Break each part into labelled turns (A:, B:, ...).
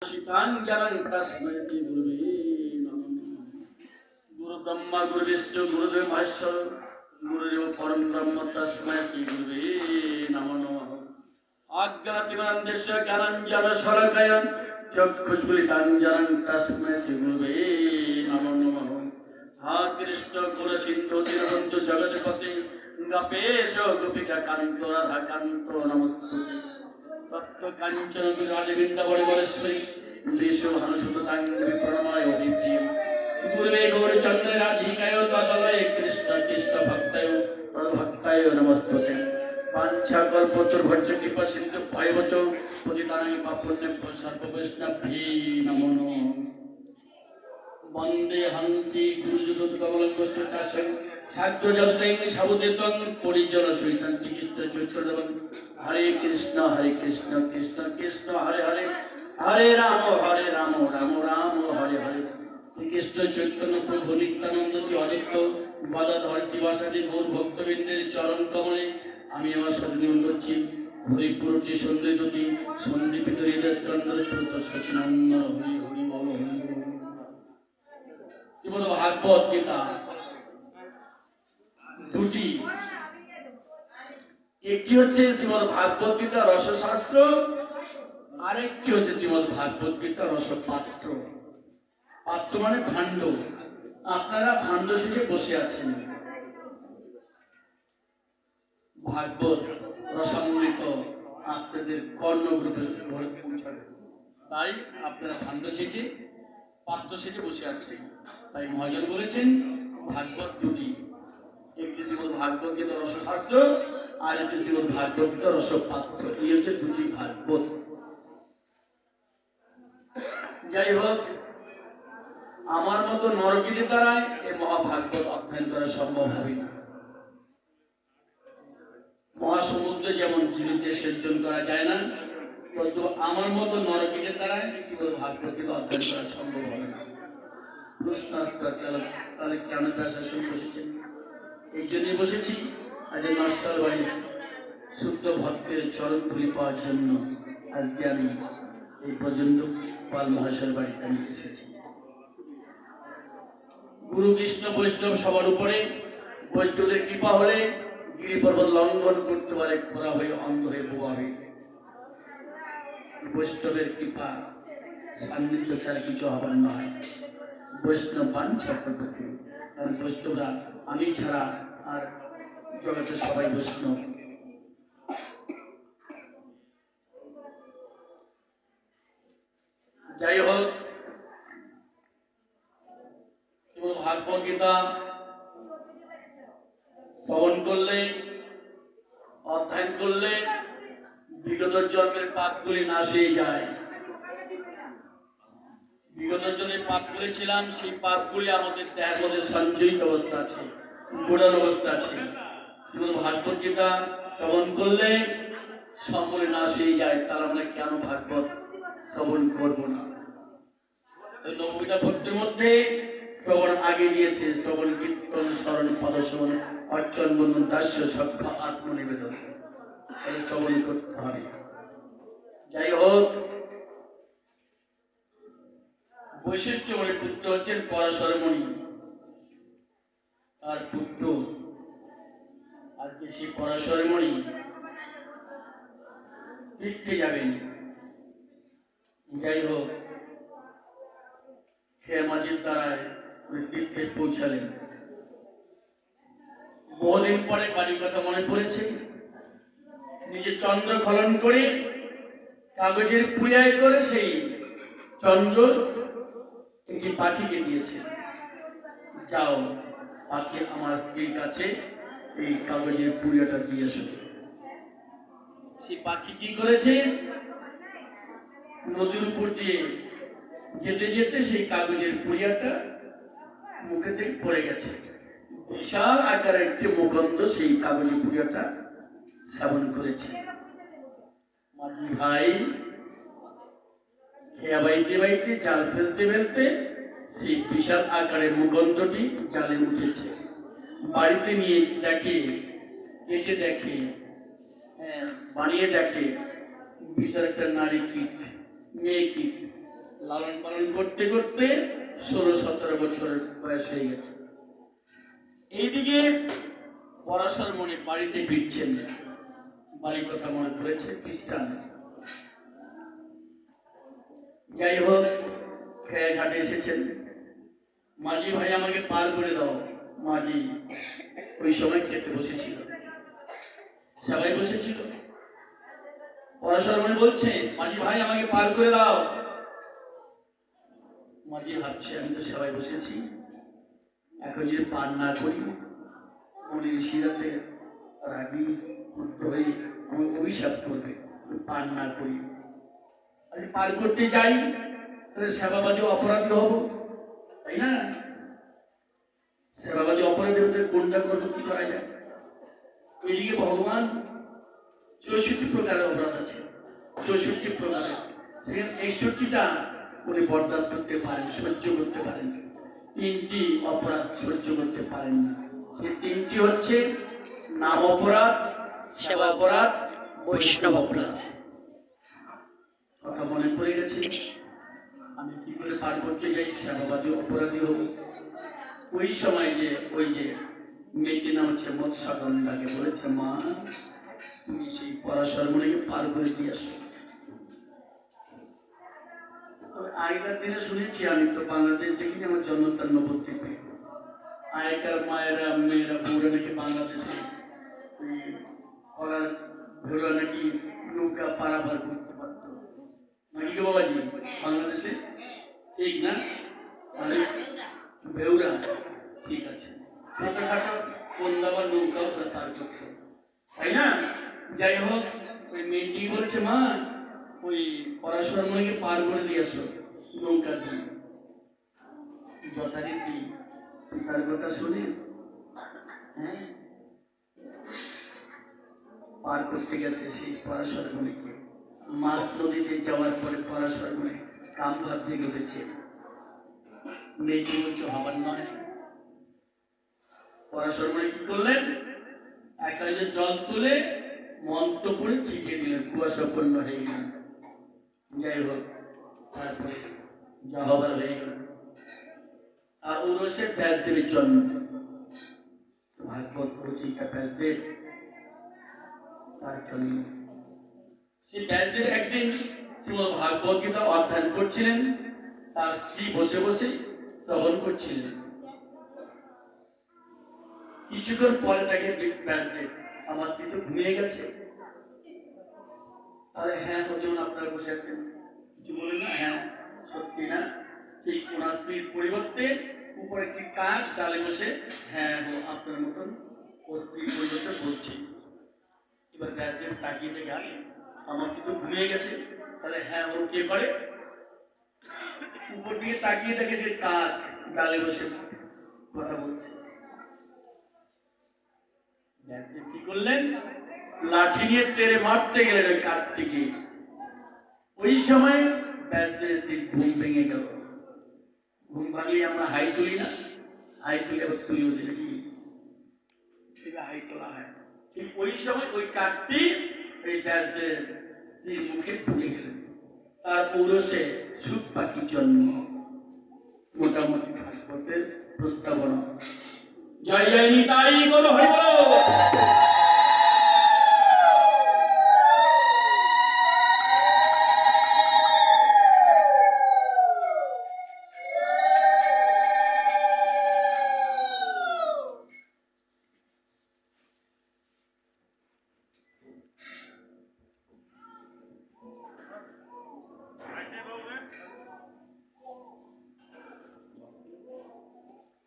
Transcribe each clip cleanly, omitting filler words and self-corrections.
A: शीतांजनं तस्मै गुरुवे नमः। गुरु ब्रह्मा गुरु विष्णु गुरुदेव महेश्वर गुरुदेव परम ब्रह्म तस्मै श्री गुरुवे नमो नमः। आज्ञातिगणन्देश्य ज्ञानञ्जन शलाकया चक्षुष्फुलिताञ्जनं तस्मै श्री गुरुवे नमो नमः। हा कृष्ण गुरु सिन्धु दीनबन्धु जगत्पते गोपेश गोपिका कान्त राधा कान्त नमस्ते। तत्व कांचन राजविंदवरेश्वरी विश्व हनुसुतांगी प्रणमाय हरिप्रियम गुरुवे गौरचंद्र राधिकाय तदलय कृष्ण कृष्ण भक्तय तद्भक्ताय नमस्ते। वाञ्छाकल्पतरुभ्यश्च कृपा सिन्धु भयवच पतितानां पावनेभ्यो सर्ववैष्णवेभ्यो नमो नमः। वंदे हंसी गुरुजगत्कमलकष्टचाशं साग्रजगतं सावधेतं परिजन सहितं श्रीकृष्ण चैतन्यदेवं हरे कृष्ण कृष्ण कृष्ण हरे हरे हरे राम राम राम हरे हरे। श्रीकृष्ण चैतन्य प्रभु नित्यानंद श्री अद्वैत गदाधर श्रीवासादि गौर भक्तबृंदेर चरण कमले आमी आमार साथে নিবেদন করছি হরিপুরটি সন্দেশতি সন্দীপিত হৃদয় স্কন্ধ শ্রুত সচিনন্দন হরি হরি বল হরি। শ্রীমদ্ ভাগবত গীতা দুটি, একটি হচ্ছে শ্রীমদ্ ভাগবত গীতা রসশাস্ত্র, আরেকটি হচ্ছে শ্রীমদ্ ভাগবত গীতা রসপাত্র। পাত্র মানে ভাণ্ড। আপনারা ভাণ্ড সেজে বসে আছেন, ভাগবত রসামৃত আপনাদের কর্ণগ্রহে পৌঁছাবে, তাই আপনারা ভাণ্ড সেজে পাত্র সেজে বসে আছেন। তাই মহাজন বলেছেন ভাগবত দুটি, একটি শ্রীমদ্ ভাগবত গীতা রসশাস্ত্র আর একটি শ্রীমদ্ ভাগবত গীতা রসপাত্র। এই হচ্ছে দুটি ভাগবত। যাই হোক, আমার মতো নরকিনীর দ্বারা এই মহাভাগবত অধ্যয়ন করা সম্ভব হবে না। মহাসমুদ্রে যেমন জীবিতে সেচন করা যায় না, তদ্রূপ আমার মতো নরকিনীর দ্বারা শ্রীমদ্ ভাগবত গীতা অধ্যয়ন করা সম্ভব হবে না। তাহলে কেন ব্যাসার সঙ্গে বসেছেন? এই জন্যই বসেছি আজ নশ্বর বাড়ি শুদ্ধ ভক্তের চরণ ধুলি পাওয়ার জন্য। আজকে আমি এই পর্যন্ত পাল মহাশয়ের বাড়িতে আমি এসেছি। গুরু কৃষ্ণ বৈষ্ণব সবার উপরে, বৈষ্ণবদের কৃপা হলে গিরি পর্বত লঙ্ঘন করতে পারে, খোরা হয়ে অন্ধ হয়ে বোবা হয়ে। বৈষ্ণবের কৃপা সান্নিধ্য ছাড়া কিছু হবার নয়। বৈষ্ণব বাঞ্ছা করতে, কারণ বৈষ্ণবরা আমি ছাড়া আর জগতের সবাই বৈষ্ণব। যাই হোক, শ্রীমদ্ ভাগবত গীতা শ্রবণ করলে, অধ্যয়ন করলে বিগত জন্মের পাপগুলি নাশ হয়ে যায়। বিগত জন্মের পাপ করেছিলাম, সেই পাপগুলি আমাদের দেহের মধ্যে সঞ্চয়িত অবস্থা আছে, গোড়ান অবস্থা আছে। শ্রীমদ্ ভাগবত গীতা শ্রবণ করলে সকলে নাশ হয়ে যায়। তাহলে আমরা কেন ভাগবত শ্রবণ করবো না? 90টা ভক্তির মধ্যে শ্রবণ আগে দিয়েছে, শ্রবণ কীর্তন স্মরণ পদশ্রবণ অর্চন বন্ধন দাস্য সভ্য আত্মনিবেদন, শ্রবণ করতে হবে। যাই হোক, বৈশিষ্ট্যমণির পুত্র হচ্ছেন পরাশরমণি, তার পুত্র। আজকে সেই পরাশরমণি তীর্থে যাবেন। যাই হোক, খেমাজির দ্বারায় ওই তীর্থে পৌঁছালেন। বহুদিন পরে বাড়ির কথা মনে পড়েছে। নিজে চন্দ্র খনন করে কাগজের পুড়িয়ায় করে সেই চন্দ্র একটি পাখিকে দিয়েছে, যাও পাখি আমার স্ত্রীর কাছে এই কাগজের পুড়িয়াটা দিয়ে এসো। সেই পাখি কি করেছে? নদীর উপর দিয়ে যেতে যেতে সেই কাগজের পুড়িয়াটা মুখে থেকে পড়ে গেছে। বিশাল আকারের একটি মুখন্দ সেই কাগজের পুড়িয়াটা সেবন করেছে। মাঝি ভাই খেয়া বাইতে বাইতে জাল ফেলতে ফেলতে সেই বিশাল আকারের মুখন্দটি জালে উঠেছে। বাড়িতে নিয়ে দেখে, কেটে দেখে, বানিয়ে দেখে, ভিতরে একটা নারী কীট, মেয়ে কীট, লালন পালন করতে করতে 16-17 বছরের বয়স হয়ে গেছে। এইদিকে পরাশর মনে বাড়িতে ফিরছেন, বাড়ির কথা মনে পড়েছে খ্রিস্টান। যাই হোক, খেয়ে ঘাটে এসেছেন। মাঝি ভাই আমাকে পার করে দাও। মাঝি ওই সময় খেতে বসেছিল, সবাই বসেছিল। পরাশর মনে বলছে, মাঝি ভাই আমাকে পার করে দাও। মাঝি ভাবছে, আমি তো সবাই বসেছি, এখন যদি পার না করি মনে ঋষিরাতে রাগি ক্রুদ্ধ হয়ে আমাকে অভিশাপ করবে। পার না করি, আমি পার করতে যাই তাহলে সেবাবাজি অপরাধী হব, তাই না? সেবাবাজি অপরাধী হতে কোনটা করবো, কি করা যায়? এদিকে ভগবান 64 প্রকারের অপরাধ আছে, 64 প্রকারের, সেখানে 61টা উনি বরদাস্ত করতে পারেন, সহ্য করতে পারেন। 3টি অপরাধ সহ্য করতে পারেন না। সেই 3টি হচ্ছে নাম অপরাধ, সেবা অপরাধ, বৈষ্ণব অপরাধ। কথা মনে পড়ে গেছে, আমি কি করে পার করতে যাই, সেবাবাদী অপরাধী হব। ওই সময় যে ওই যে মেয়েটির নাম হচ্ছে মৎস্যগন্ধাকে বলেছে, মা তুমি সেই পরাশর মনেকে পার করে দিয়ে আসো। আগেকার দিনে শুনেছি, আমি তো বাংলাদেশ দেখিনি, আমার জন্ম তার নবদ্বীপে। আগেকার মায়েরা মেয়েরা বউরা নাকি বাংলাদেশে করার ঘোড়া নাকি নৌকা পারাপার করতে পারতো নাকি গো বাবাজি, বাংলাদেশে, ঠিক না? বেউরা, ঠিক আছে, ছোটখাটো কন্দা বা নৌকাও পার করতো, তাই না? যাই হোক, ওই মেয়েটি বলছে, মা ওই পরাশর মনেকে পার করে দিয়েছ নৌকা দিয়ে। যথারীতি পিতার কথা শুনে হ্যাঁ পার করতে গেছে সেই পরাশর মনেকে। মাছ নদীতে যাওয়ার পরে পরাশর মনে কাম ভাবতে গেছে। মেয়েটি বলছে, হবার নয়। পরাশর মনে কি করলেন, এক কাজে জল তুলে মন্ত্র পড়ে ছিটিয়ে দিলেন, কুয়াশাপূর্ণ হয়ে গেলেন। যাই হোক, তারপরে যা হবার হয়ে গেল। আর উরসে ব্যাসদেবের জন্ম, ভাগবত রচয়িতা ব্যাসদেব, তার জন্ম। সেই ব্যাসদেব একদিন শ্রীমদ ভাগবত গীতা অধ্যয়ন করছিলেন, তার স্ত্রী বসে বসে শ্রবণ করছিলেন। কিছুক্ষণ পরে তাকে ব্যাসদেব, আমার স্ত্রী তো ঘুমিয়ে গেছে। তাহলে হ্যাঁ, যেমন আপনারা বসে আছেন, কিছু বলেন না, হ্যাঁ সত্যি না? ঠিক ওনার স্ত্রীর পরিবর্তে উপরে একটি কাক চালে বসে হ্যাঁ আপনার মতন ওর স্ত্রীর পরিবর্তে বলছি। এবার ব্যাসদেব তাকিয়ে দেখে, আমার কিন্তু ঘুমিয়ে গেছে, তাহলে হ্যাঁ ও কে করে? উপর দিকে তাকিয়ে দেখে যে কাক ডালে বসে কথা বলছে। ব্যাসদেব কি করলেন, লাঠি নিয়ে তেড়ে মারতে গেলেন ওই কাকটিকে। ওই সময় ব্যাসদেবের ঘুম ভেঙে গেল। ঘুম ভাঙিয়ে আমরা হাই তুলি না, হাই তুলি আবার তুলিও দিলে কি হাই তোলা হয়। ঠিক ওই সময় ওই কাকটি এই ব্যাসদেবের স্ত্রীর মুখে ঢুকে গেলেন। তার পৌরসে সুখ পাখির জন্ম। মোটামুটি ভাগবতের প্রস্তাবনা। জয় জয় নিতাই গৌর হরি বল।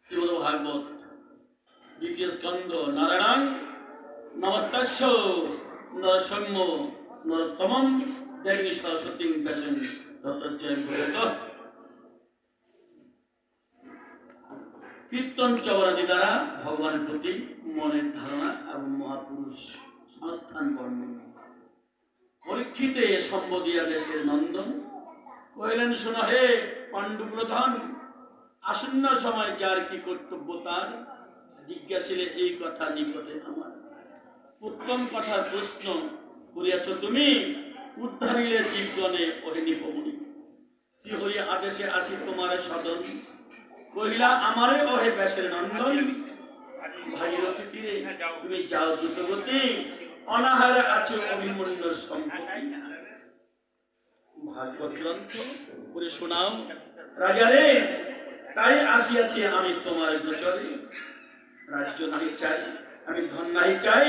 A: শ্রীমদ ভাগবত দ্বিতীয় স্কন্ধ। নারায়ণ নমস্তস্য নরসম্য নরোত্তমম দেবী সরস্বতী ব্যাসন ততজয় বলত। কীর্তন চবরাদি দ্বারা ভগবানের প্রতি মনের ধারণা এবং মহাপুরুষ সংস্থান বর্ণন। পরীক্ষিতে সম্বোধিয়া দেশের নন্দন কহিলেন, শোনো হে পাণ্ডু প্রধান, আসন্ন সময় যার কি কর্তব্য তার জিজ্ঞাসিলে এই কথা নিকটে আমার। উত্তম কথার প্রশ্ন করিয়াছ তুমি, উদ্ধারিলে জীবগণে ওহে নিপমণি। শ্রীহরি আদেশে আসি তোমার সদন, কহিলা আমারে ওহে ব্যাসের নন্দন। ভাগীরথী তীরে তুমি যাও দ্রুতগতি, অনাহারে আছো অভিমন্যুর সম্পত্তি। ভাগবত গ্রন্থ পড়ে শোনাও রাজা রে, তাই আসিয়াছি আমি তোমার গোচরে। রাজ্য নাহি চাই, আমি ধন নাহি চাই,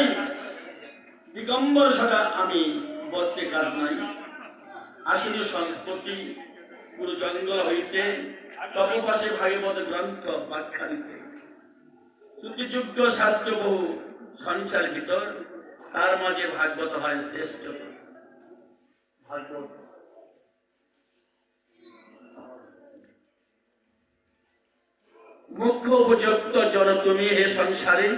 A: দিগম্বর সদা আমি বস্ত্রে কাজ নাই। আসিল সংস্পতি পুরো জঙ্গল হইতে, তপপাশে ভাগবত গ্রন্থ ব্যাখ্যা দিতে। শ্রুতিযোগ্য শাস্ত্র বহু সঞ্চার ভিতর, তার মাঝে ভাগবত হয় শ্রেষ্ঠতর। ভাগবত মুখ্য উপযুক্ত জন তুমি হে সংসারে,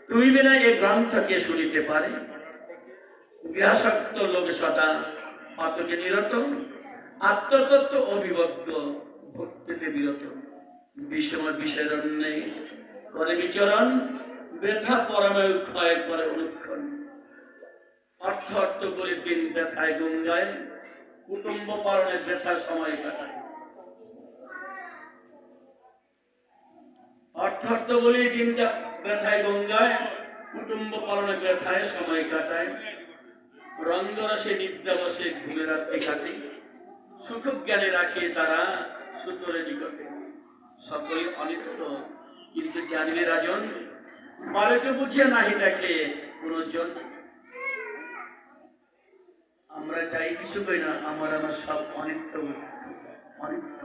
A: তুমি বিনা এই গ্রন্থকে শুনিতে পারে। গৃহাসক্ত লোক সদা পাতকে নিরত, আত্মতত্ত্ব অভিজ্ঞ ভক্তিতে বিরত। বিষম বিষয়রণ্যে করে বিচরণ, বৃথা পরমায়ু ক্ষয় করে অনুক্ষণ। অর্থ অর্থ করে দিন ব্যথায় গঙ্গায়, কুটুম্ব পালনে বৃথা সময় কাটায়। অর্থ অর্থ বলে দিনটা ব্যথায় গঙ্গায়, কুটুম্ব পালনে ব্যথায় সময় কাটায়। রঙ্গরসে নিদ্রা বসে ঘুমে রাত্রি কাটে, সুখ জ্ঞানে রাখে তারা সূত্রের নিকটে। সকলে অনিত্য কিন্তু জানিলে রাজন, মারেকে বুঝিয়ে নাহি দেখে কোনজন। আমরা চাই কিছু কই না, আমার সব অনিত্য অনিত্য।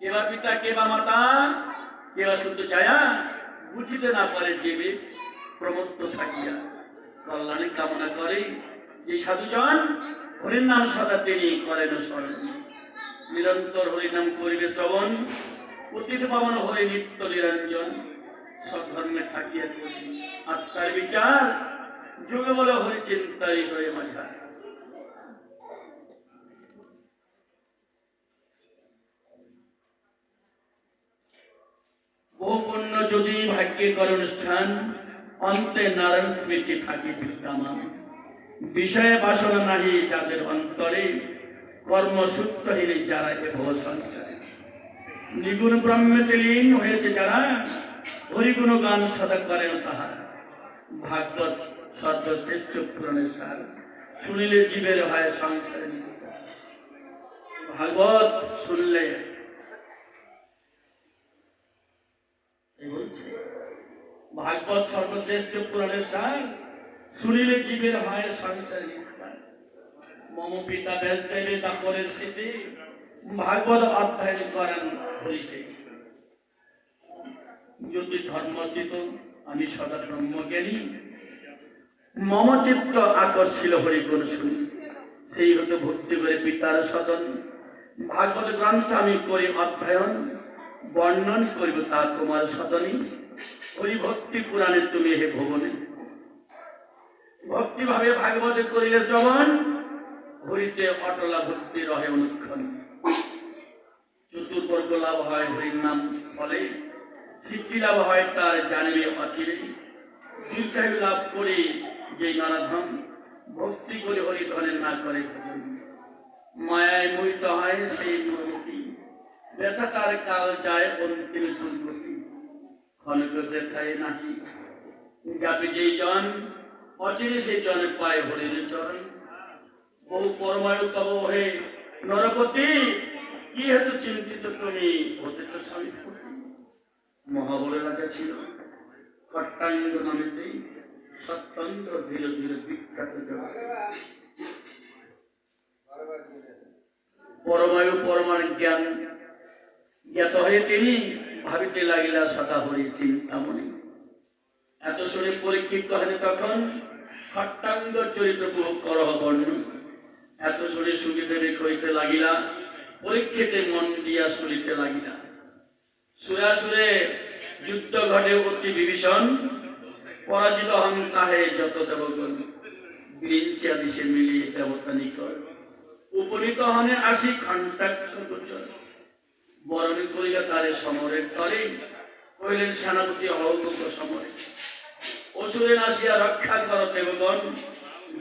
A: কেবা পিতা কেবা মাতা কেবা সূত্র ছায়া, বুঝিতে না পারে জীবে প্রমত্ত থাকিয়া। কল্যাণে কামনা করে যে সাধুজন, হরির নাম সদা তিনি করেন স্মরণ। নিরন্তর হরিনাম করিবে শ্রবণ, অতীত পাবন হরি নিত্য নিরঞ্জন। সধর্মে থাকিয়া করি আত্মার বিচার, যুগে বলে হরি চিন্তাই হয়ে মাঝার। বহু পুণ্য যদি ভাগ্যের করে অনুষ্ঠান, অন্তে নারায়ণ স্মৃতি থাকি বিদ্যমান। বিষয়ে বাসনা নাহি যাদের অন্তরে, কর্মসূত্রহীন যারা এ ভব সঞ্চারে। নিগুণ ব্রহ্মেতে লীন হয়েছে যারা, হরিগুণ গান সদা করেন তাহারা। ভাগবত সর্বশ্রেষ্ঠ পুরাণের সার, শুনিলে জীবের হয় সংসারে। ভাগবত শুনলে ভাগবত সর্বশ্রেষ্ঠ পুরাণের সার, শুনিলে জীবের হয় সংসারে। মম পিতা ব্যাসদেবের তারপরের শেষে, ভাগবত অধ্যয়ন করেন হরিষে। যদি ধর্মস্থিত আমি সদা ব্রহ্মজ্ঞানী, মম চিত্ত আকর্ষিল হরিগুণ শুনি। সেই হতে ভক্তি করে পিতার সদন, ভাগবত গ্রন্থ আমি করি অধ্যয়ন। বর্ণন করিব তা তোমার সদনে, হরিভক্তি পুরাণে তুমি হে ভুবনে। ভক্তি ভাবে ভাগবতে করিলে শ্রবণ, হরিতে অটলা ভক্তি রহে অনুক্ষণ। চতুর্বর্গ লাভ হয় হরির নাম ফলে, সিদ্ধি লাভ হয় তার জানিবে অচিরে। দীর্ঘায়ু লাভ করে যে নরাধম, ভক্তি করে হরিধনের না করে ভজন। মায়ায় মোহিত হয় সেই প্রমতি, ব্যথা তার কাল যায় অন্তিম দুর্গতি। ক্ষণক ব্যথায় নাহি যাবে যেই জন, অচিরে সেই জন পায় হরির চরণ। বহু পরমায়ু তব হে নরপতি, কি হেতু চিন্তিত তুমি হতেছ সংস্পতি। মহাবলের রাজা ছিল খট্টাঙ্গ নামেতে, সত্যন্ত্র ধীরে ধীরে বিখ্যাত জগতে। পরমায়ু পরমার জ্ঞান জ্ঞাত হয়ে তিনি, ভাবিতে লাগিলা সদা হরি চিন্তামণি। এত শুনে পরীক্ষিত কহেন তখন, খট্টাঙ্গ চরিত্র করহ বর্ণন। এত শুনে সুখীদেবী কইতে লাগিলা, পরীক্ষিতে মন দিয়া শুনিতে লাগিলা। সুরাসুরে যুদ্ধ ঘটে অতি বিভীষণ, পরাজিত হন তাহে যত দেবগণ। বিরিঞ্চি আদি সে মিলিয়ে দেবতা নিকট, উপনীত হনে আসি খণ্ডাক্ষ গোচর। বরণ করিয়া তারে সমরের তরে, কহিলেন সেনাপতি হৌমুখ সমরে। অসুরের আসিয়া রক্ষা কর দেবগণ,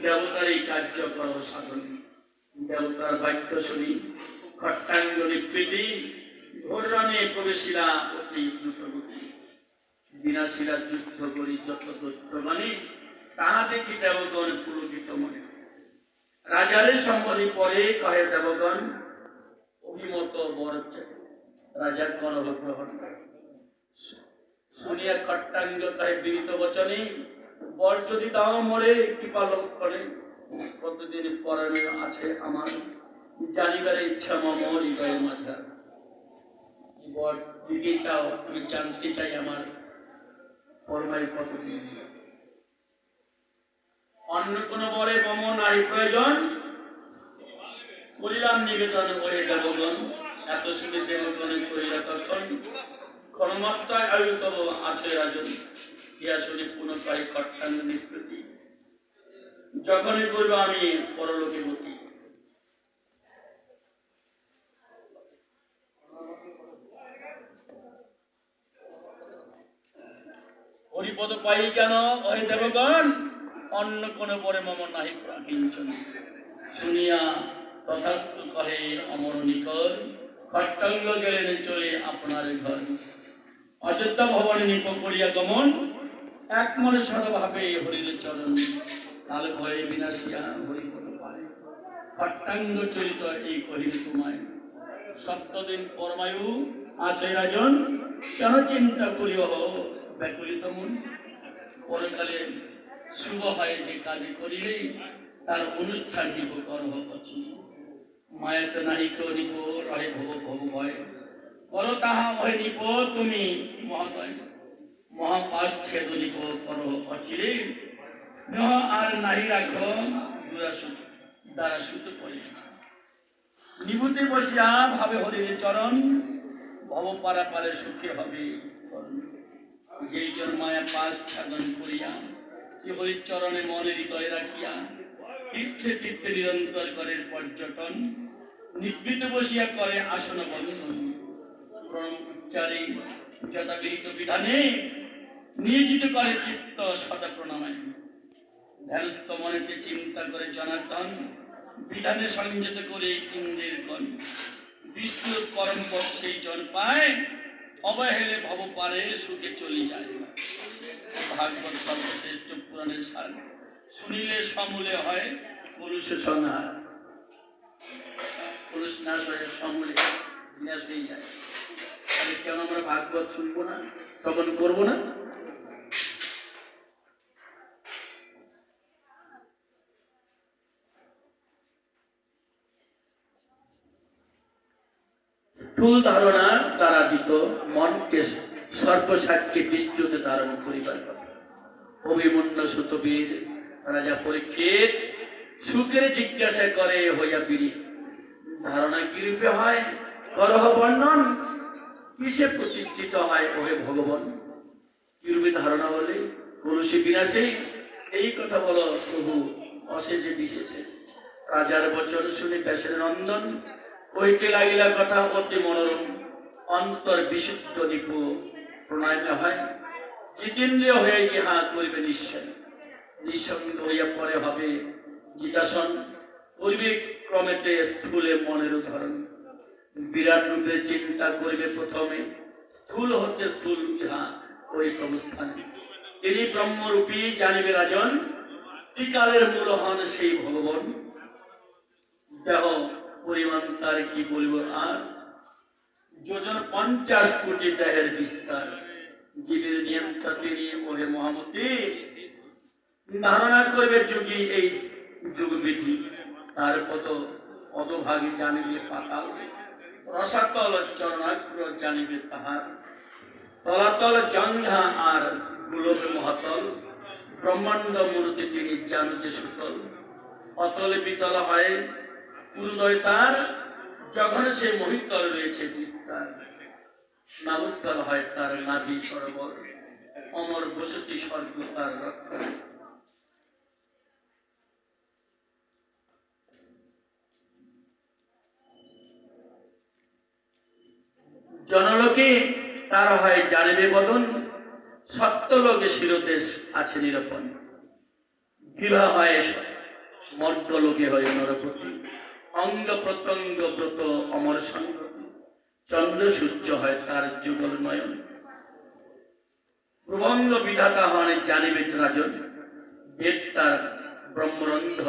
A: দেবতার এই কার্য কর সাধন, দেবতার বাক্য শুনি খট্টাঙ্গ নিকৃতি ধৈর্যে প্রবেশিলা অতি দ্রুতগতি, বিনাশীরা যুদ্ধ করি যত দৈত্যগণে, তাহা দেখি দেবগণ পুলকিত মনে। রাজারে সম্বলি পরে কহে দেবগণ, অভিমত বর রাজার করহ গ্রহণ। শুনিয়া খট্টাঙ্গ কহে বিনীত বচনে, বর যদি দাও মরে কৃপা লক্ষণে, কতদিন পরনে আছে আমার, জানিবার ইচ্ছা মম হৃদয়ে মাঝে। বর দিতে চাও, আমি জানতে চাই আমার পরমায় কতদিন। অন্য কোন বরে মম নাই প্রয়োজন, করিলাম নিবেদন ওহে দেবগণ। এত শুনে দেবগণে করিলা তখন, ক্ষণমাত্রায় আয়ুতব আছে রাজন। ইহা শুনে পুনঃ পাই খট্টাঙ্গ নিকৃতি, যখনই করবো আমি পরলোকে গতি। হরিপদ পাই কেন ওহে দেবগণ, অন্য কোন বরে মম নাহি কিঞ্চন। শুনিয়া তথাস্তু কহে অমর নিকর, খট্টাঙ্গ গেলেন চলে আপনার ঘর। অযোধ্যা ভবনে নিপ করিয়া গমন, এক মনে সদভাবে হরির চরণ। কাল ভয়ে বিনাশিয়া হরিপদ পায়, খট্টাঙ্গ চরিত এই কহিল তোমায়। সপ্তদিন পরমায়ু আছে রাজন, কেন চিন্তা করিও ব্যাকুলিত মন। পরকালে শুভ হয় যে কাজ করিলে, তার অনুষ্ঠান নিব করহ পছি। মায়াত নাহি কেউ নিপ রহে ভব ভব ভয়, করো তাহা ভয় নিপ তুমি মহাদয়। মহাপাশ ছেদ নিপ করহ অচিরে, স্নেহ আর নাহি রাখো দ্বারা সুত করে। নিভূতে বসিয়া ভাবে হরির চরণ, ভব পারা পারে সুখে হবে। যেই জন মায়া পাশ সাধন করিয়া, সে হরির চরণে মনে হৃদয় রাখিয়া, তীর্থে তীর্থে নিরন্তর করে পর্যটন। নিবৃত বসিয়া করে আসন বন্ধন, প্রণব উচ্চারে যথাবিহিত বিধানে, নিয়োজিত করে চিত্ত সদা প্রণামায়। ধ্যানস্থ মনেতে চিন্তা করে জনার্দন, বিধানে সংযত করে ইন্দ্রের গণ। বিষ্ণুর পরম পদ সেই জন পায়, অবহেলে ভব পারে সুখে চলে যায়। ভাগবত সর্বশ্রেষ্ঠ পুরাণের সার, শুনিলে সমূলে হয় পুরুষ সংহার। পুরুষ নাশ হয়ে সমূলে বিনাশ হয়ে যায়। তাহলে কেন আমরা ভাগবত শুনবো না, শ্রবণ করবো না? স্থূল ধারণার দ্বারা দিত মনকে সর্বসাক্ষী বিষ্ণুতে ধারণ করিবার কথা। অভিমন্য সুতবীর রাজা পরীক্ষিত সুখের জিজ্ঞাসা করে হইয়া বিরি, ধারণা কি রূপে হয় করহ বর্ণন, কিসে প্রতিষ্ঠিত হয় ওহে ভগবান। কি রূপে ধারণা বলে কলুষি বিনাশে, এই কথা বলো প্রভু অশেষে বিশেষে। রাজার বচন শুনে ব্যাসের নন্দন, কইতে লাগিলা কথা অতি মনোরম। অন্তর বিশুদ্ধ নিপু প্রণয়নে হয়, জিতেন্দ্রিয় হয়ে ইহা করিবে নিশ্চয়। নিঃসঙ্গ হইয়া পরে হবে জিজ্ঞাসন, করিবে ক্রমেতে স্থূলে মনের ধরন। বিরাট রূপে চিন্তা করিবে প্রথমে, স্থূল হতে স্থূল ইহা ওই প্রবস্থানে। তিনি ব্রহ্মরূপী জানিবে রাজন, ত্রিকালের মূল হন সেই ভগবান। দেহ পরিমাণ তার কি বলিব আর, যোজন 50 কোটি দেহের বিস্তার। জীবের নিয়ন্ত্রণ তিনি ওহে মহামতি, ধারণা করবে যোগী এই যোগবিধি। তার কত অধভাগী জানিবে পাতাল, রসাতল চরণাগ্র জানিবে তাহার। তলাতল জঙ্ঘা আর গোলক মহাতল, ব্রহ্মাণ্ড মূর্তি তিনি জানতে সুতল। অতলে বিতল হয় উদয় তার, যখন সে মহিতল রয়েছে বিস্তার। নামোত্তল হয় তার নাভি সরোবর, অমর বসতি স্বর্গ তার রক্ষা। জনলোকে তার হয় জানিবে বদন, সত্যলোকে শিরদেশ আছে নিরূপণ। বিবাহ হয় মর্গলোকে হয় নরপতি, অঙ্গ প্রত্যঙ্গ ব্রত অমর সংগতি, চন্দ্র সূর্য হয় তার যুগল নয়ন। প্রবঙ্গ বিধাতা হন জানিবে রাজন, বেদ তার ব্রহ্মরন্ধ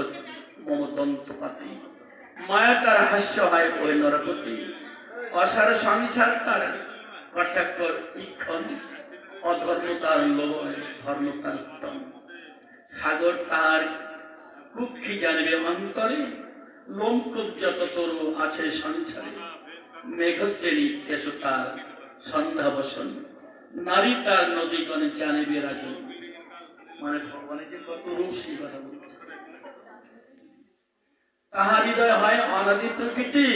A: মমতন্ত্র পাতি, মায়া তার হাস্য হয় ওই নরপতি, অসার সংসার তার কটাক্ষ ইক্ষণ, অধর্ম তার লোহ ধর্ম তার স্তন। সাগর তার কুক্ষি জানিবে অন্তরে, লোমকূপ যত তরু আছে সংসারে, মেঘশ্রেণী কেশ তার সন্ধ্যা বসন, নারী তার নদীগণে জানিবে রাজন। মানে ভগবানের যে কত রূপ সেই কথা বলছে। তাহার হৃদয় হয় অনাদি প্রকৃতি,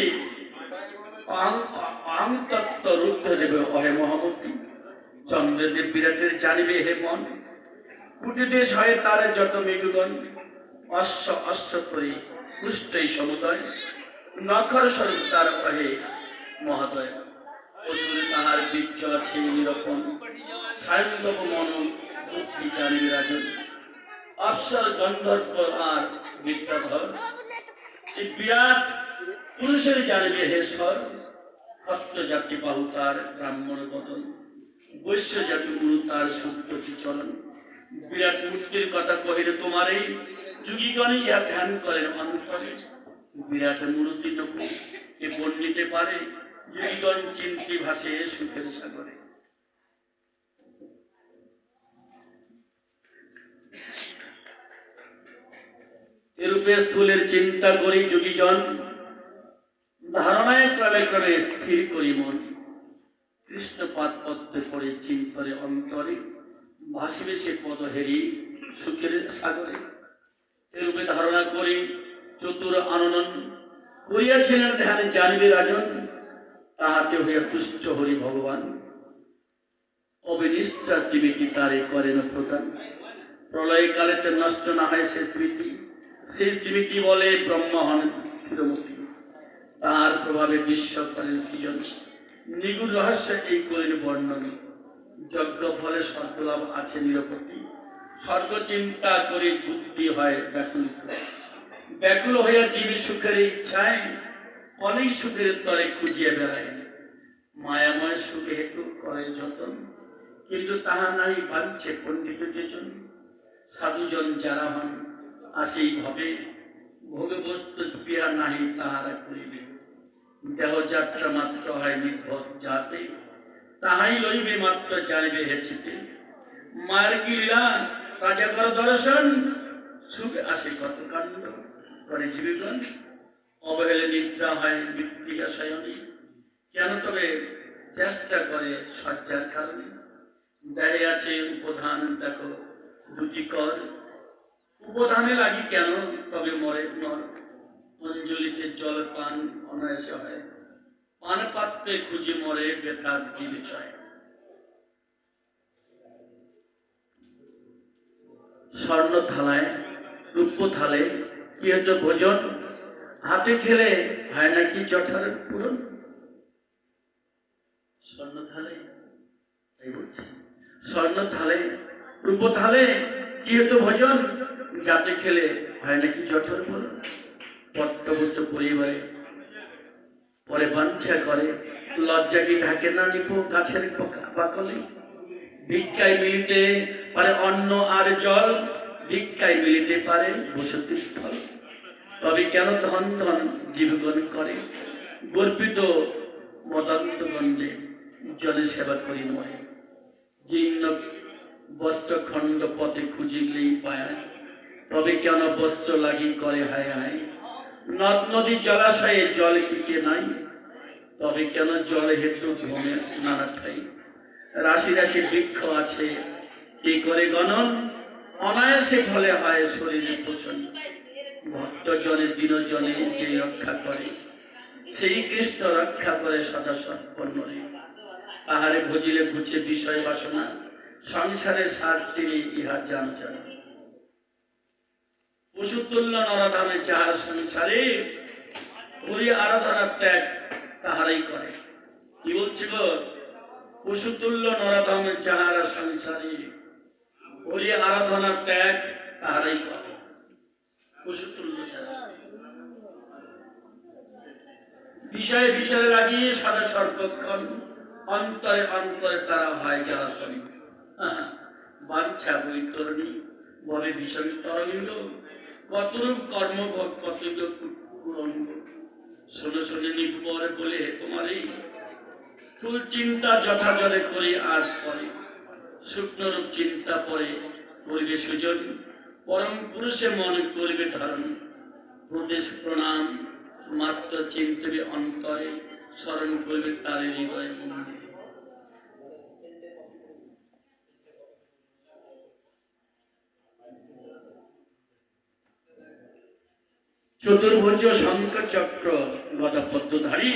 A: তত্ত্ব রুদ্ধ দেবে অহে মহামূর্তি, চন্দ্রদেব বিরাটের জানিবে হে মন, কুটিদেশ হয় তার যত মেঘগণ, অশ্ব অশ্ব করে পুষ্টই সমুদয়, নখর স্বরূপ তার কহে মহাদয়। অসুরে তাহার বীর্য আছে নিরূপণ, সায়ন্তব মন বুদ্ধি জানিবে রাজন, অশ্বর গন্ধর্ব আর বিদ্যাধর, এই বিরাট পুরুষের জানিবে হে স্বর, ক্ষত্র জাতি বাহু তার ব্রাহ্মণ বদন, বৈশ্য জাতি গুরু তার সুপ্রতি চলন। বিরাট মূর্তির কথা কহিলে তোমারই, যুগীগণে ইহা ধ্যান করেন অন্তরে, বিরাট মূর্তি নকু কে বর্ণিতে পারে, যুগীগণ চিন্তি ভাসে সুখের সাগরে। এরূপে স্থূলের চিন্তা করি যোগীজন, ধারণায় ক্রমে ক্রমে স্থির করি মন, কৃষ্ণপাদ পদ্মে পড়ে চিন্তরে অন্তরে, ভাসিবে সে পদ হেরি সুখের সাগরে। এরূপে ধারণা করি চতুর আননন, করিয়াছিলেন ধ্যান জানিবে রাজন, তাহাতে হইয়া তুষ্ট হরি ভগবান, অবিনিষ্ঠা স্মৃতি তারে করেন প্রদান। প্রলয় কালেতে নষ্ট না হয় সে স্মৃতি, সেই স্মৃতি বলে ব্রহ্ম হন স্থিরমূর্তি, তাহার প্রভাবে বিশ্ব করেন সৃজন, নিগুড় রহস্য এই করেন বর্ণন, যজ্ঞ ফলে স্বর্গলাভ আছে নিরপতি, স্বর্গ চিন্তা করে বুদ্ধি হয় ব্যাকুলিত, ব্যাকুল হইয়া জীবী সুখের ইচ্ছায়, অনেক সুখের তরে খুঁজিয়া বেড়ায়, মায়াময় সুখে হেতু করে যতন, কিন্তু তাহা নাই বাঞ্ছে পণ্ডিত যেজন। সাধুজন যারা হন আসেই ভবে, ভোগে বস্তু পিয়া নাহি তাহারা করিবে, দেহ যাত্রা মাত্র হয় নির্ভর যাতে, তাহাই লইবে মাত্র জানিবে হেচিতে। মায়ের কি লীলা রাজা কর দর্শন, সুখ আসে কত কাণ্ড করে জীবিগণ, অবহেলে নিদ্রা হয় মৃত্তিকা শয়নে, কেন তবে চেষ্টা করে শয্যার কারণে। দেহে আছে উপধান দেখো দুটি কর, উপধানে লাগি কেন তবে মরে নর, অঞ্জলিতে জল পান অনায়াসে হয়, পান পাত্রে খুঁজে মরে বেতার জীবে চায়। স্বর্ণ থালায় রূপ্য থালে কি হতো ভোজন, হাতে খেলে হয় নাকি জঠার পূরণ। স্বর্ণ থালে তাই বলছি, স্বর্ণ থালে রূপ থালে কি হতো ভোজন, যাতে খেলে হয় নাকি জঠার পূরণ। পট্টবস্ত্র পরিবারে পরে বাঞ্ছা করে, লজ্জা কি ঢাকে না নিপো গাছের বাকলে, ভিক্ষায় মিলিতে পারে অন্ন আর জল, ভিক্ষায় মিলিতে পারে বসতি স্থল, তবে কেন ধন ধন জীবগণ করে, গর্বিত মদান্ত গন্ধে জলে সেবা করি মরে। জীর্ণ বস্ত্র খণ্ড পথে খুঁজিলেই পায়, তবে কেন বস্ত্র লাগি করে হায় হায়। নদ নদী জলাশয়ে জল টিকে নাই, তবে কেন জল হেতু ভ্রমে নানা ঠাই। রাশি রাশি বৃক্ষ আছে কি করে গণন, অনায়াসে ফলে হয় শরীরে পোষণ। ভক্ত জনে দিন জনে যে রক্ষা করে, সেই কৃষ্ণ রক্ষা করে সদা সৎপন্নরে। আহারে ভজিলে ঘুচে বিষয় বাসনা, সংসারের সার তিনি ইহা জান জানা। পশুতুল্য নরধামে যাহার সংসারে, হরি আরাধনা ত্যাগ তাহারাই করে। কি বলছি গো, পশুতুল্য নরধামে যাহারা সংসারে, হরি আরাধনা ত্যাগ তাহারাই করে। পশুতুল্য যারা বিষয়ে বিষয়ে লাগিয়ে সারা সর্বক্ষণ অন্তরে অন্তরে তারা হয় জ্বালাতনি বাঞ্ছা বৈতরণী বলে ভীষণ তরঙ্গ কতরূপ কর্মভোগ কতরূপ কুরঙ্গ শোনো শোনেনি পরে বলে তোমার এই স্থূল চিন্তা যথাযথে করি আজ পরে শুকনরূপ চিন্তা পরে করিবে সুজন পরম পুরুষে মন করিবে ধারণ প্রদেশ প্রণাম মাত্র চিন্তবে অন্তরে স্মরণ করবে তার হৃদয় মন্দিরে। চতুর্ভুজ শঙ্খ চক্র গদা পদ্মধারী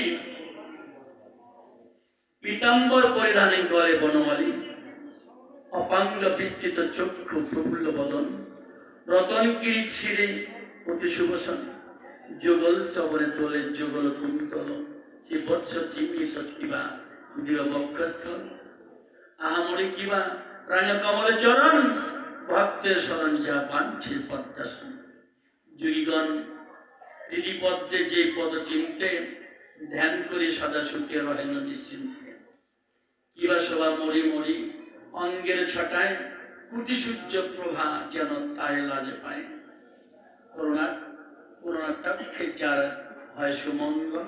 A: পীতাম্বর পরিধানে গলে বনমালী অপাঙ্গ বিস্তৃত চক্ষু প্রফুল্ল বদন রতন কিরিট শিরে অতি শুভসন যুগল স্তবনে তোলে যুগল কুন্তল সে বৎস চিহ্নিত কিবা দৃঢ় বক্ষস্থল আহামরি কিবা রাঙা কমলে চরণ ভক্তের শরণ যা বাঞ্ছে পদ্মাসন যোগীগণ হৃদিপদ্মে যে পদ চিনতে ধ্যান করে সদা সুখে রহেন নিশ্চিন্তে কিবা শোভা মরি মরি অঙ্গের ছটায় কুটি সূর্য প্রভা যেন তাই লাজে পায় করোনার টাক্ষে যার হয় সুমঙ্গল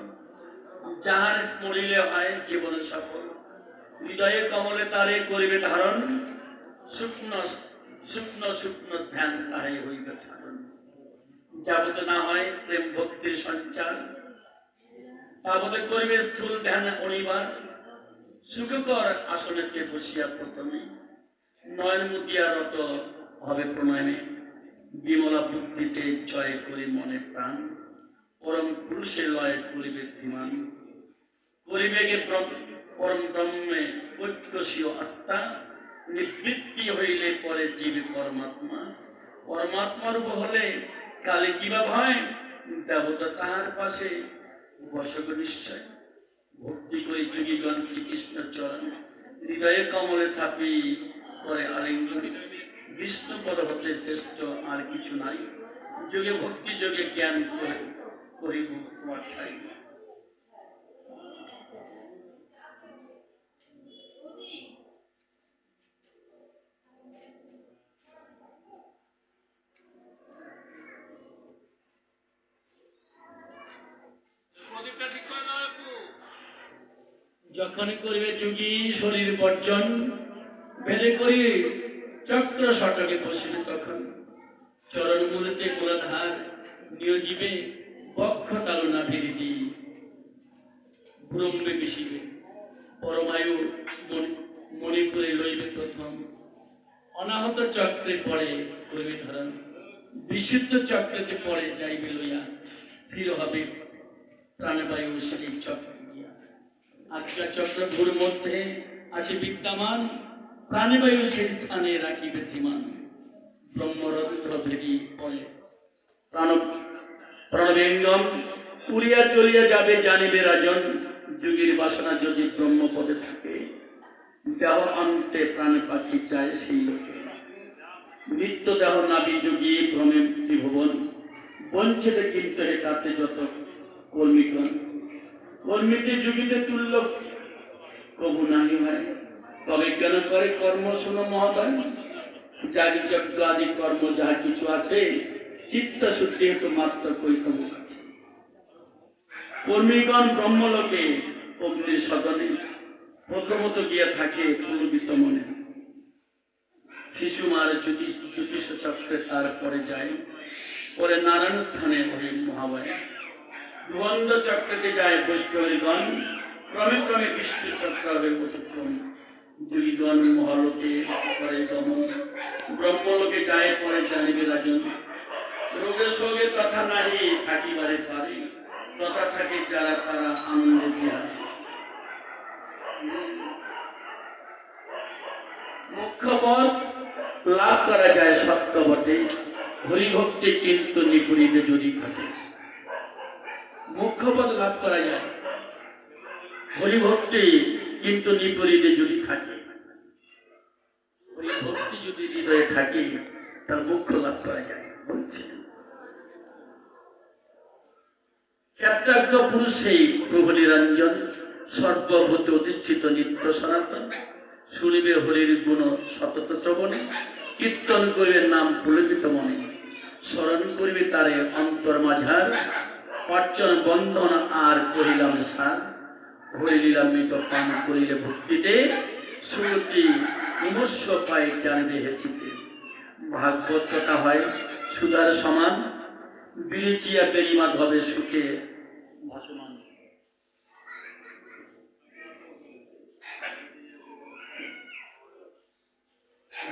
A: যাহার মরিলে হয় জীবন সফল হৃদয়ে কমলে তারে করিবে ধারণ শুকনো শুকনো শুকনো ধ্যান তারে হইবে ধারণ যাবত না হয় প্রেম ভক্তির সঞ্চার তাবতে করিবে স্থূল ধ্যান অনিবার সুখকর আসনেতে বসিয়া প্রথমে নয়ন মুদিয়া রত হবে প্রণয়নে বিমলা বুদ্ধিতে জয় করি মনে প্রাণ পরম পুরুষের লয় করিবে ধীমান করিবেগে পরম ব্রহ্মে ঐক্যসীয় আত্মা নিবৃত্তি হইলে পরে জীবে পরমাত্মা পরমাত্মারূপ হলে কালে কিবা ভয় দেবতা তাহার পাশে বসক নিশ্চয় ভক্তি করে যোগীগণ শ্রীকৃষ্ণ চরণ হৃদয়ে কমলে থাপি করে আলিঙ্গন বিষ্ণু পদ হতে শ্রেষ্ঠ আর কিছু নাই যোগে ভক্তি যোগে জ্ঞান করিব তোমার ঠাই যখন করিবে যোগী শরীর বর্জন ভেদে করি চক্র শটকে বসিবে তখন চরণ মূলতে মূলাধার নিয়োজিবে বক্ষ তালনা ভিড়ি ব্রহ্মে মিশিবে পরমায়ু মণিপুরে লইবে প্রথম অনাহত চক্রে পড়ে করিবে ধরন বিশুদ্ধ চক্রেতে পড়ে যাইবে লইয়া স্থির হবে প্রাণবায়ু সেই চক্র আজ্ঞা চক্র ঘুর মধ্যে আছে বিদ্যমান প্রাণবায়ু সেই স্থানে রাখিবে ধীমান ব্রহ্মরন্ধ্র ভেদি পড়ে প্রাণবেঙ্গম উড়িয়া চলিয়া যাবে জানিবে রাজন যুগের বাসনা যদি ব্রহ্মপদে থাকে দেহ অন্তে প্রাণ পাখি চায় সেই লোকে নিত্য দেহ নাবি যোগী ভ্রমে ত্রিভুবন বঞ্চিত কিন্তু হে তাতে যত কর্মীগণ কর্মীতে যুগীতে তুল্য কবু নাহি হয় তবে কেন করে কর্ম শোনো মহোদয় জাগি যজ্ঞ আদি কর্ম যাহা কিছু আছে চিত্ত শুদ্ধি হেতু মাত্র কৈতব আছে কর্মীগণ ব্রহ্মলোকে অগ্নির সদনে প্রথমত গিয়া থাকে পূর্বিত মনে শিশু মার জ্যোতিষ চক্রে তারপরে যায় পরে নারায়ণ স্থানে ওই মহাবয় ধুবন্ধ চক্রকে যায় বৈষ্ণবীগণ ক্রমে ক্রমে বিষ্ণু চক্র হবে অতিক্রম যোগীগণ মহালোকে করে গমন ব্রহ্মলোকে যায় পরে জানিবে রাজন রোগের শোকের কথা নাহি থাকিবারে পারে তথা থাকে যারা তারা আনন্দে বিহারে মুখ্য পদ লাভ করা যায় সত্য বটে হরিভক্তি কিন্তু নিপুণীতে যদি থাকে মুখ্য পদ লাভ করা যায় হরিভক্তি কিন্তু নিপুণীতে যদি থাকে হরিভক্তি যদি হৃদয়ে থাকে তার মুখ্য লাভ করা যায় বলছে ক্ষেত্রাজ্ঞ পুরুষ সেই প্রভু নিরঞ্জন, সর্বভূতে অধিষ্ঠিত নিত্য সনাতন। শুনিবে হরির গুণ সতত শ্রবণে, কীর্তন করিবে নাম পুলকিত মনে। স্মরণ করিবে তারে অন্তর মাঝার, অর্চন বন্ধন আর করিলাম সার। হরিলীলামৃত পান করিলে ভক্তিতে, সুরতি বিমর্ষ পায় জানবে হেচিতে। ভাগবত কথা হয় সুধার সমান, বিরিচিয়া বেরিমা ধবে সুখে ভাসমান।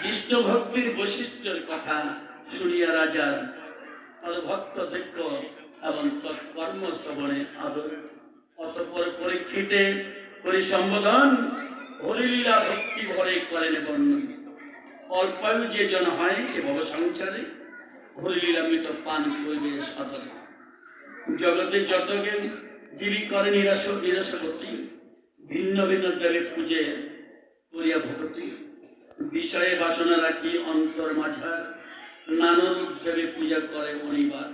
A: বিষ্ণু ভক্তির বৈশিষ্ট্যের কথা শুনিয়া রাজার ভক্ত যোগ্য এবং তৎকর্ম শ্রবণে আদর। অতঃপর পরীক্ষিতে করি সম্বোধন, হরিলীলা ভক্তি ভরে করেন বর্ণন। অল্পায়ু যে জন হয় এ ভব সংসারে, হরিলীলামৃত পান করিবে সদর। জগতে যত কেউ জীবী করে নিরসবতী, ভিন্ন ভিন্ন দেবে পূজে করিয়া ভক্তি। বিষয়ে বাসনা রাখি অন্তর মাঝার, নানারূপ দেবে পূজা করে অনিবার।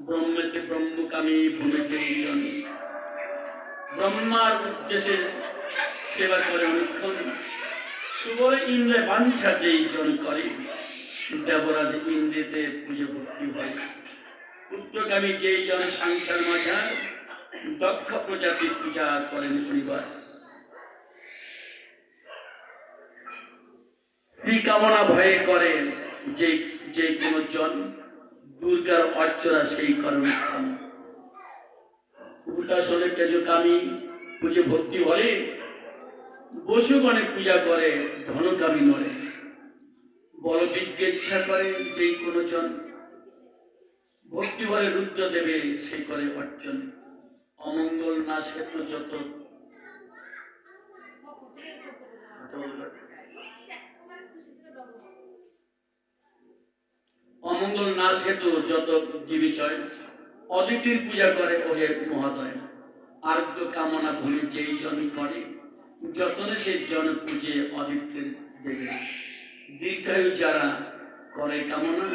A: ব্রহ্মেতে ব্রহ্মকামী ভূমিতে জন, ব্রহ্মার উদ্দেশ্যে সেবা করে অনুক্ষণ। শুভ ইন্দ্রে বাঞ্ছা যেই জন করে, দেবরাজ ইন্দ্রেতে পুজো ভক্তি হয়। পুত্রকামী যেই জন সংসার মাঝার, দক্ষ প্রজাতি পূজা করেন পরিবার। শ্রী কামনা ভয়ে করে যে কোনো জন, দুর্গার অর্চনা সেই করেন উত্তম। উল্টাসনে তেজকামী পুজো ভক্তি বলে, বসুগণে পূজা করে ধনকামী নরে। বলবিদ্যে ইচ্ছা করে যেই কোনো জন, ভক্তি ভরে রুদ্র দেবে সেই করে অর্চন। অমঙ্গল না সেতু যত অমঙ্গল নাশ হেতু যত জীবিচয়, অদিতির পূজা করে ওহে মহোদয়। আর্দ্র কামনা ভূমি যেই জন করে, যতনে সেই জন পূজে অদিত্যের দেবে। দীর্ঘায়ু যারা করে কামনা,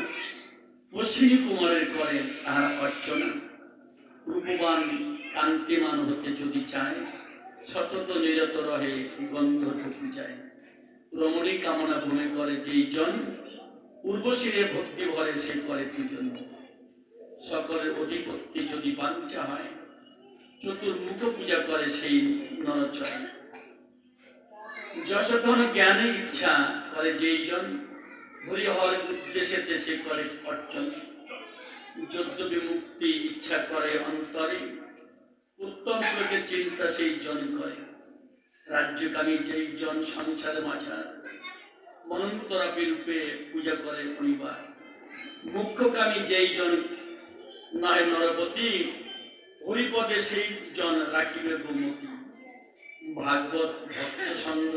A: অশ্বিনী কুমারের করে তাহার অর্চনা। রূপবান কান্তিমান হতে যদি চায়, সতত নিরত রহে গন্ধ পূজায়। রমণী কামনা ভূমি করে যেই জন, পূর্বশিরে ভক্তি ভরে সে করে পূজন। সকলের অধিপত্তি যদি বাঞ্ছা হয়, চতুর্মুখ পূজা করে সেই নরচয়। যশোধন জ্ঞানে ইচ্ছা করে যেই জন, হরিহর উদ্দেশ্যে সে করে অর্চন। যজ্ঞ বিমুক্তি ইচ্ছা করে অন্তরে, উত্তম লোকের চিন্তা সেই জন করে। রাজ্যকামী যেই জন সংসার মাঝার, অনন্তরাপি রূপে পূজা করে অনিবার। মুখ্যকামী যেই জন নয় নরপতি, হরিপদে সেই জন রাখিবে গোমতী। ভাগবত ভক্ত সঙ্গ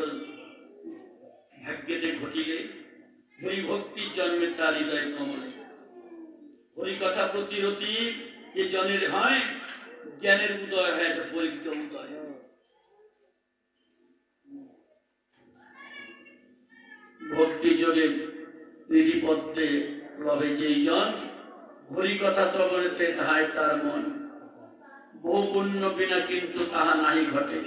A: ভাগ্যেতে ঘটিলে, হরিভক্তির জন্মে তার হৃদয় কমলে। হরিকথা প্রতিরতি যে জনের হয়, জ্ঞানের উদয় হয় পরিজ্ঞ উদয়। ভক্তি যোগে হৃদিপদ্মে রবে যেই জন, হরিকথা শ্রবণেতে ধায় তার মন। বহু পুণ্য বিনা কিন্তু তাহা নাহি ঘটে,